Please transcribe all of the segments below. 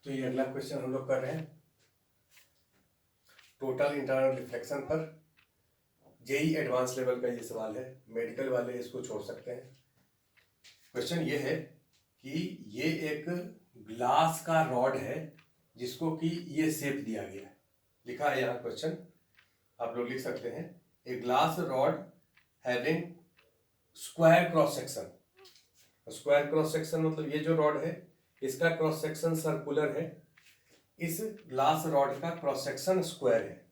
तो ये अगला क्वेश्चन हम लोग कर रहे हैं टोटल इंटरनल रिफ्लेक्शन पर। जेई एडवांस लेवल का ये सवाल है, मेडिकल वाले इसको छोड़ सकते हैं। क्वेश्चन ये है कि ये एक ग्लास का रॉड है जिसको कि ये शेप दिया गया है। लिखा है यहाँ क्वेश्चन, आप लोग लिख सकते हैं, a glass rod having square cross section. Square cross section मतलब ये जो रॉड है इसका क्रॉस सेक्शन सर्कुलर है, इस ग्लास रॉड का क्रॉस सेक्शन स्क्वायर है।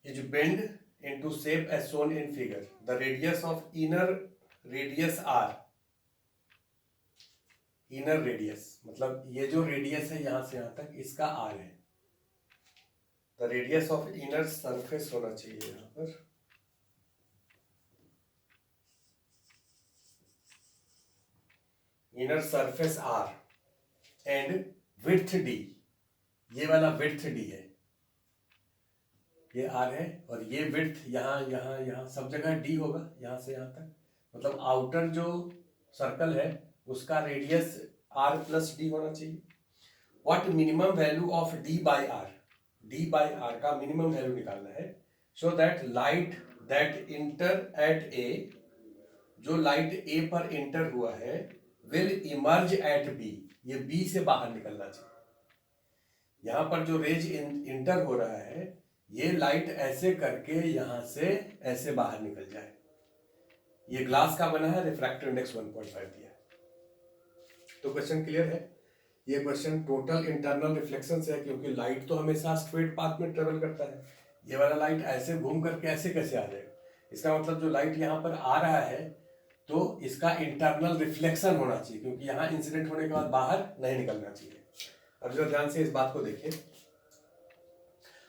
Is bend into shape as shown in figure. The radius of inner radius R. Inner radius मतलब ये जो रेडियस है यहां से यहां तक इसका आर है। The radius of inner surface होना चाहिए यहां पर, inner surface R and width D. ये वाला विड्थ डी है, ये आर है और ये विड्थ यहाँ यहाँ यहाँ सब जगह डी होगा, यहाँ से यहाँ तक। मतलब आउटर जो सर्कल है उसका रेडियस आर प्लस डी होना चाहिए। What minimum value of D by R. D by R का मिनिमम वैल्यू निकालना है। So that light that enter at A, जो लाइट ए पर इंटर हुआ है, विल इमर्ज एट बी। ये बी से बाहर निकलना चाहिए। यहाँ पर जो रेज इंटर हो रहा है ये लाइट ऐसे करके यहां से ऐसे बाहर निकल जाए। ये ग्लास का बना है, रिफ्रैक्टिव इंडेक्स 1.5 दिया है। तो क्वेश्चन क्लियर है। ये क्वेश्चन टोटल इंटरनल रिफ्लेक्शन से है क्योंकि लाइट तो हमेशा स्ट्रेट पाथ में ट्रेवल करता है। ये वाला लाइट ऐसे घूम करके ऐसे कैसे आ जाएगा? इसका मतलब जो लाइट यहाँ पर आ रहा है तो इसका इंटरनल रिफ्लेक्शन होना चाहिए क्योंकि यहाँ इंसिडेंट होने के बाद बाहर नहीं निकलना चाहिए। अब जो ध्यान से इस बात को देखिए,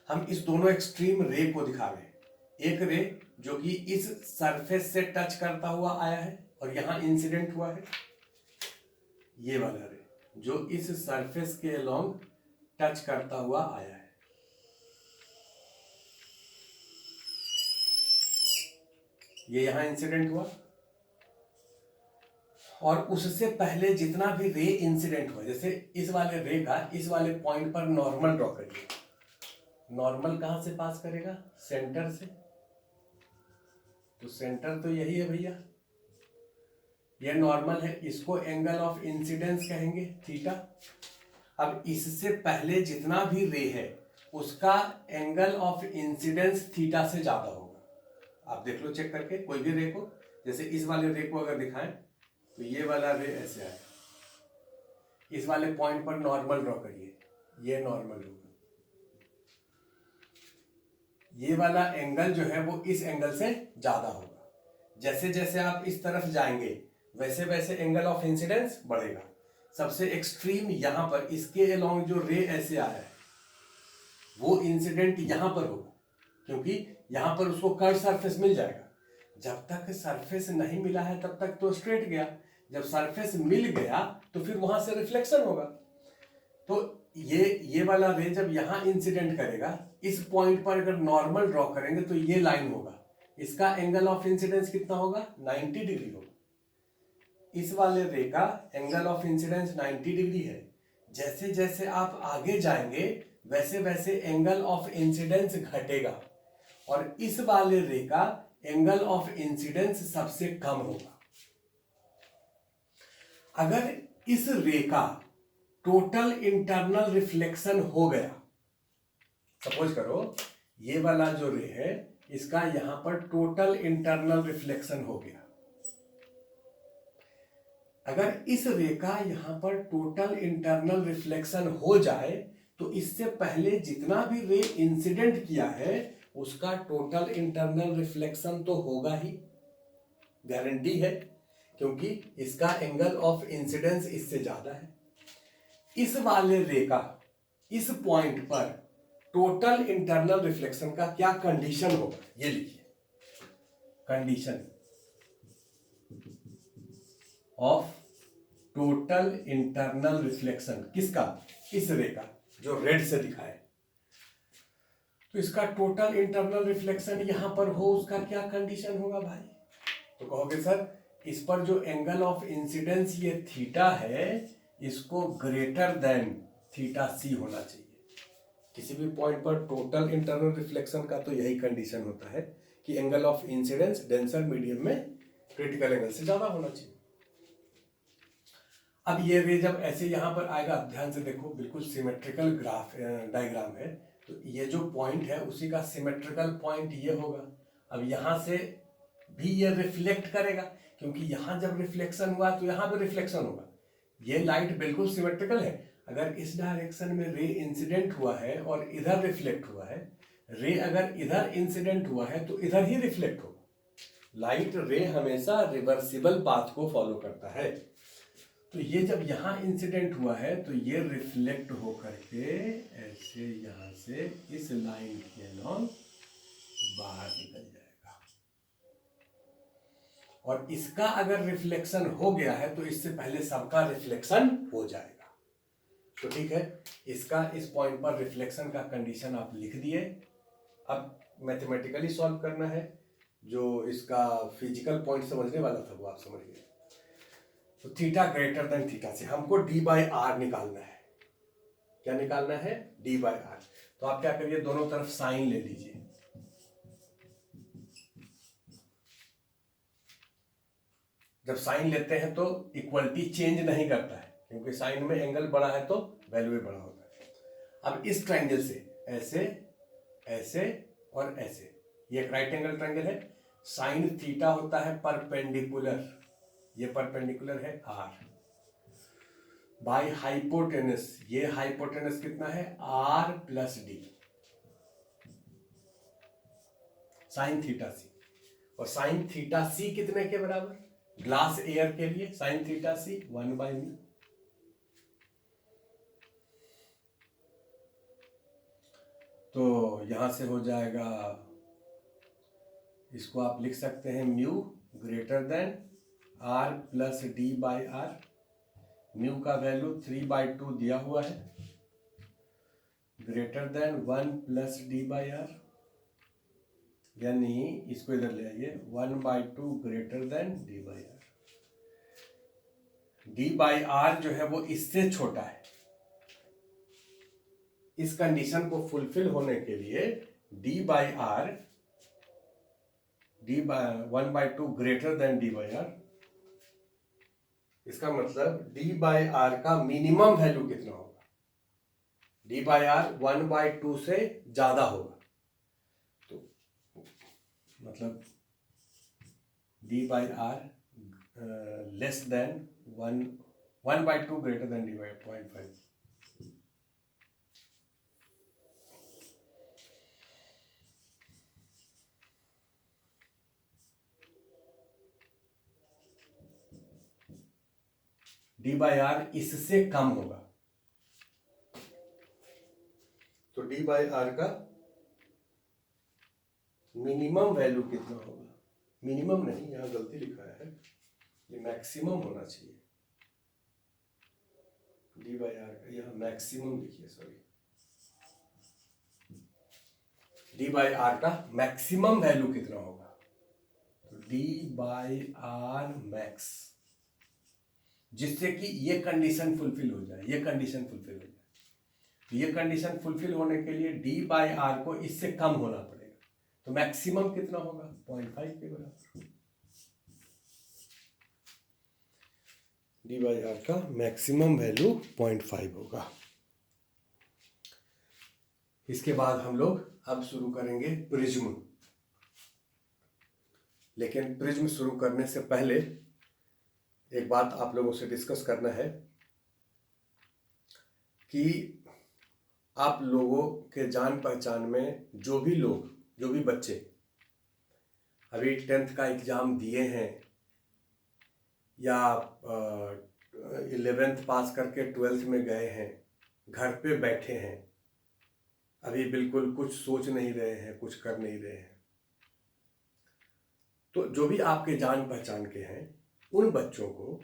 हम इस दोनों एक्सट्रीम रे को दिखा रहे हैं। एक रे जो कि इस सरफेस से टच करता हुआ आया है और यहां इंसिडेंट हुआ है, ये वाला रे जो इस सरफेस के अलोंग टच करता हुआ आया है। ये यहां इंसिडेंट हुआ और उससे पहले जितना भी रे इंसिडेंट हुआ, जैसे इस वाले रे का इस वाले पॉइंट पर नॉर्मल ड्रॉ करिए। नॉर्मल कहां से पास करेगा? सेंटर से। तो सेंटर तो यही है भैया, ये नॉर्मल है, इसको एंगल ऑफ इंसिडेंस कहेंगे थीटा। अब इससे पहले जितना भी रे है उसका एंगल ऑफ इंसिडेंस थीटा से ज्यादा होगा। आप देख लो चेक करके कोई भी रे को, जैसे इस वाले रे को अगर दिखाएं तो ये वाला रे ऐसे आए, इस वाले पॉइंट पर नॉर्मल ड्रॉ करिए, ये नॉर्मल होगा। ये वाला एंगल जो है वो इस एंगल से ज्यादा होगा। जैसे जैसे आप इस तरफ जाएंगे वैसे वैसे एंगल ऑफ इंसिडेंस बढ़ेगा। सबसे एक्सट्रीम यहां पर इसके अलोंग जो रे ऐसे आया है वो इंसिडेंट यहां पर होगा क्योंकि यहां पर उसको कर्व सरफेस मिल जाएगा। जब तक सरफेस नहीं मिला है तब तक तो स्ट्रेट गया, जब सरफेस मिल गया तो फिर वहां से रिफ्लेक्शन होगा। तो ये वाला रे जब यहां इंसिडेंट करेगा, इस पॉइंट पर अगर नॉर्मल ड्रॉ करेंगे तो ये लाइन होगा, इसका एंगल ऑफ इंसिडेंस कितना होगा? 90 डिग्री होगा। इस वाले रे का एंगल ऑफ इंसिडेंस 90 डिग्री है। जैसे जैसे आप आगे जाएंगे वैसे वैसे एंगल ऑफ इंसिडेंस घटेगा और इस वाले रे का एंगल ऑफ इंसिडेंस सबसे कम होगा। अगर इस रे का टोटल इंटरनल रिफ्लेक्शन हो गया, सपोज करो ये वाला जो रे है इसका यहां पर टोटल इंटरनल रिफ्लेक्शन हो गया। अगर इस रे का यहां पर टोटल इंटरनल रिफ्लेक्शन हो जाए तो इससे पहले जितना भी रे इंसिडेंट किया है उसका टोटल इंटरनल रिफ्लेक्शन तो होगा ही, गारंटी है, क्योंकि इसका एंगल ऑफ इंसिडेंस इससे ज्यादा है। इस वाले रे का इस पॉइंट पर टोटल इंटरनल रिफ्लेक्शन का क्या कंडीशन होगा, ये लिखिए। Condition of total internal reflection किसका? इस रे का जो रेड से दिखा है। तो इसका टोटल इंटरनल रिफ्लेक्शन यहां पर हो उसका क्या कंडीशन होगा भाई? तो कहोगे सर इस पर जो एंगल ऑफ इंसिडेंस ये थीटा है इसको ग्रेटर देन थीटा सी होना चाहिए। किसी भी पॉइंट पर टोटल इंटरनल रिफ्लेक्शन का तो यही कंडीशन होता है कि angle of incidence denser medium में क्रिटिकल एंगल से ज्यादा होना चाहिए। अब ये रे जब ऐसे यहाँ पर आएगा, ध्यान से देखो, बिल्कुल सिमेट्रिकल ग्राफ डायग्राम है, तो ये जो पॉइंट है उसी का सिमेट्रिकल पॉइंट ये होगा। अब यहाँ से भी ये रिफ्लेक्ट करेगा, क्योंकि यहाँ जब रिफ्लेक्शन हुआ तो यहाँ पे रिफ्लेक्शन होगा। ये लाइट बिल्कुल सिमेट्रिकल है। अगर इस डायरेक्शन में रे इंसिडेंट हुआ है और इधर रिफ्लेक्ट हुआ है, रे अगर इधर इंसिडेंट हुआ है तो इधर ही रिफ्लेक्ट होगा। लाइट रे हमेशा रिवर्सिबल पाथ को फॉलो करता है। तो ये जब यहाँ इंसिडेंट हुआ है तो ये रिफ्लेक्ट होकर के ऐसे यहाँ से इस लाइन के लॉन्ग बाहर निकल जाएगा, और इसका अगर रिफ्लेक्शन हो गया है तो इससे पहले सबका रिफ्लेक्शन हो जाएगा। तो ठीक है, इसका इस पॉइंट पर रिफ्लेक्शन का कंडीशन आप लिख दिए। अब मैथमेटिकली सॉल्व करना है, जो इसका फिजिकल पॉइंट समझने वाला था वो आप समझ गए। तो थीटा ग्रेटर देन थीटा से हमको डी बाई आर निकालना है। क्या निकालना है? D by R. तो आप क्या करिए, दोनों तरफ साइन ले लीजिए। जब साइन लेते हैं तो इक्वलिटी चेंज नहीं करता है, क्योंकि साइन में एंगल बड़ा है तो वैल्यू भी बड़ा होता है। अब इस ट्रायंगल से ऐसे, ऐसे और ऐसे, ये एक राइट एंगल ट्रायंगल है। साइन थीटा होता है परपेंडिकुलर, ये परपेंडिकुलर है आर, बाय हाइपोटेनस, ये हाइपोटेनस कितना है? R plus D, sine theta C. और साइन थीटा सी कितने के बराबर? ग्लास एयर के लिए साइन थीटा सी 1/μ। तो यहां से हो जाएगा, इसको आप लिख सकते हैं mu greater than R plus D by R. Mu का वैल्यू 3/2 दिया हुआ है, greater than 1 plus D by R, यानी इसको इधर ले आइए, 1/2 greater than D by R. D by R जो है वो इससे छोटा है। इस कंडीशन को फुलफिल होने के लिए D by R, D by 1/2 greater than D by R, इसका मतलब डी बाई आर का मिनिमम वैल्यू कितना होगा? डी बाई आर 1/2 से ज्यादा होगा, तो मतलब D by R less than 1/2 greater than D by 0.5। D by R इससे कम होगा, तो डी बाई आर का मिनिमम वैल्यू कितना होगा? मिनिमम नहीं, यहां गलती लिखा है, ये मैक्सिमम होना चाहिए। डी बाई आर का यहां मैक्सिमम लिखिए, सॉरी, डी बाई आर का मैक्सिमम वैल्यू कितना होगा? तो डी बाई आर मैक्स, जिससे कि ये कंडीशन फुलफिल हो जाए, ये कंडीशन फुलफिल हो जाए। तो ये कंडीशन फुलफिल होने के लिए डी बाई आर को इससे कम होना पड़ेगा। तो मैक्सिमम कितना होगा? 0.5 के बराबर। डी बाई आर का मैक्सिमम वैल्यू 0.5 होगा। इसके बाद हम लोग अब शुरू करेंगे प्रिज्म। लेकिन प्रिज्म शुरू करने से पहले एक बात आप लोगों से डिस्कस करना है कि आप लोगों के जान पहचान में जो भी लोग, जो भी बच्चे अभी 10th का एग्जाम दिए हैं या 11th पास करके 12th में गए हैं, घर पे बैठे हैं, अभी बिल्कुल कुछ सोच नहीं रहे हैं, कुछ कर नहीं रहे हैं, तो जो भी आपके जान पहचान के हैं उन बच्चों को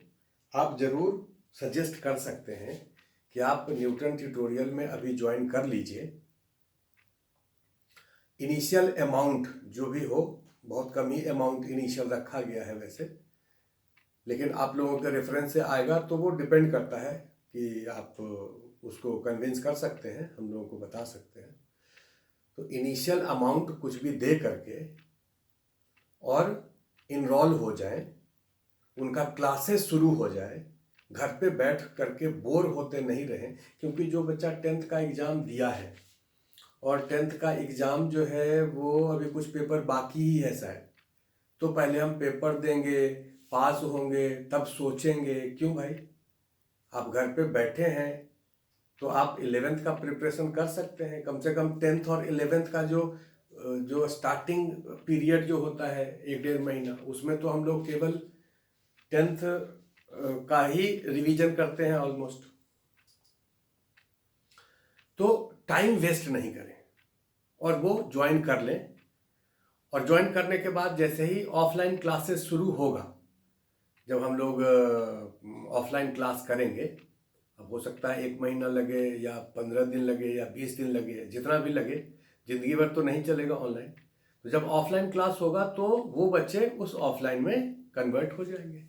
आप जरूर सजेस्ट कर सकते हैं कि आप न्यूटन ट्यूटोरियल में अभी ज्वाइन कर लीजिए। इनिशियल अमाउंट जो भी हो, बहुत कम ही अमाउंट इनिशियल रखा गया है वैसे, लेकिन आप लोगों के रेफरेंस से आएगा तो वो डिपेंड करता है कि आप उसको कन्विंस कर सकते हैं, हम लोगों को बता सकते हैं। तो इनिशियल अमाउंट कुछ भी दे करके और इनरोल हो जाए, उनका क्लासेस शुरू हो जाए, घर पे बैठ करके बोर होते नहीं रहें। क्योंकि जो बच्चा 10th का एग्ज़ाम दिया है और 10th का एग्ज़ाम जो है वो अभी कुछ पेपर बाकी ही है शायद, तो पहले हम पेपर देंगे, पास होंगे, तब सोचेंगे। क्यों भाई, आप घर पे बैठे हैं तो आप 11th का प्रिपरेशन कर सकते हैं। कम से कम 10th और 11th का जो स्टार्टिंग पीरियड जो होता है 1-1.5 महीना, उसमें तो हम लोग केवल 10th का ही रिवीजन करते हैं ऑलमोस्ट। तो टाइम वेस्ट नहीं करें और वो ज्वाइन कर लें। और ज्वाइन करने के बाद जैसे ही ऑफलाइन क्लासेस शुरू होगा, जब हम लोग ऑफलाइन क्लास करेंगे, अब हो सकता है 1 महीना लगे या 15 दिन लगे या 20 दिन लगे, जितना भी लगे, ज़िंदगी भर तो नहीं चलेगा ऑनलाइन। तो जब ऑफलाइन क्लास होगा तो वो बच्चे उस ऑफलाइन में कन्वर्ट हो जाएंगे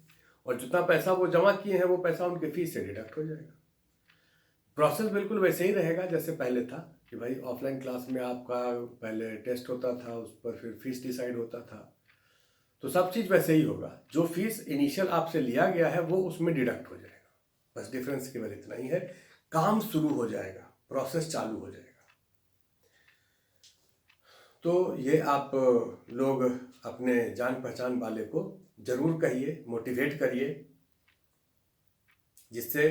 और जितना पैसा वो जमा किए हैं वो पैसा उनके फीस से डिडक्ट हो जाएगा। प्रोसेस बिल्कुल वैसे ही रहेगा जैसे पहले था कि भाई ऑफलाइन क्लास में आपका पहले टेस्ट होता था, उस पर फिर फीस डिसाइड होता था। तो सब चीज़ वैसे ही होगा, जो फीस इनिशियल आपसे लिया गया है वो उसमें डिडक्ट हो जाएगा। बस डिफरेंस केवल इतना ही है, काम शुरू हो जाएगा, प्रोसेस चालू हो जाएगा। तो ये आप लोग अपने जान पहचान वाले को जरूर कहिए, मोटिवेट करिए, जिससे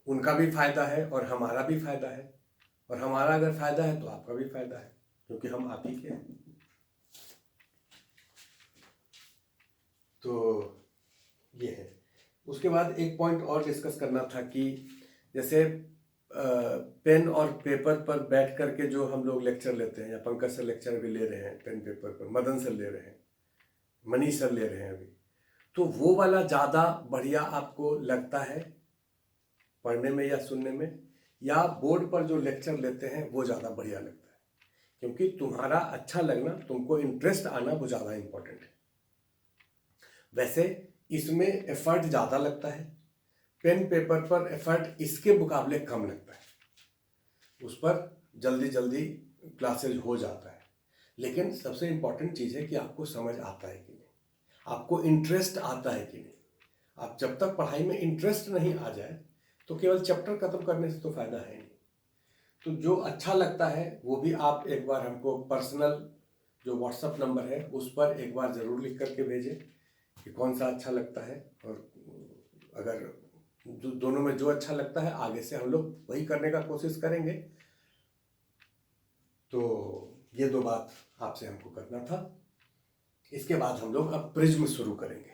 उनका भी फायदा है और हमारा भी फायदा है। और हमारा अगर फायदा है तो आपका भी फायदा है, क्योंकि हम आप ही के हैं। तो ये है। उसके बाद एक पॉइंट और डिस्कस करना था कि जैसे पेन और पेपर पर बैठ करके जो हम लोग लेक्चर लेते हैं, या पंकज सर लेक्चर भी ले रहे हैं पेन पेपर पर, मदन सर ले रहे हैं, मनीष सर ले रहे हैं अभी, तो वो वाला ज़्यादा बढ़िया आपको लगता है पढ़ने में या सुनने में, या बोर्ड पर जो लेक्चर लेते हैं वो ज़्यादा बढ़िया लगता है? क्योंकि तुम्हारा अच्छा लगना, तुमको इंटरेस्ट आना, वो ज़्यादा इम्पोर्टेंट है। वैसे इसमें एफर्ट ज़्यादा लगता है, पेन पेपर पर एफर्ट इसके मुकाबले कम लगता है। उस पर जल्दी जल्दी क्लासेज हो जाता है। लेकिन सबसे इम्पोर्टेंट चीज़ है कि आपको समझ आता है कि नहीं, आपको इंटरेस्ट आता है कि नहीं। आप जब तक पढ़ाई में इंटरेस्ट नहीं आ जाए तो केवल चैप्टर खत्म करने से तो फायदा है नहीं। तो जो अच्छा लगता है वो भी आप एक बार हमको पर्सनल जो व्हाट्सएप नंबर है उस पर एक बार ज़रूर लिख करके भेजें कि कौन सा अच्छा लगता है। और अगर दोनों में जो अच्छा लगता है आगे से हम लोग वही करने का कोशिश करेंगे। तो ये 2 बात आपसे हमको करना था। इसके बाद हम लोग अब प्रिज्म शुरू करेंगे।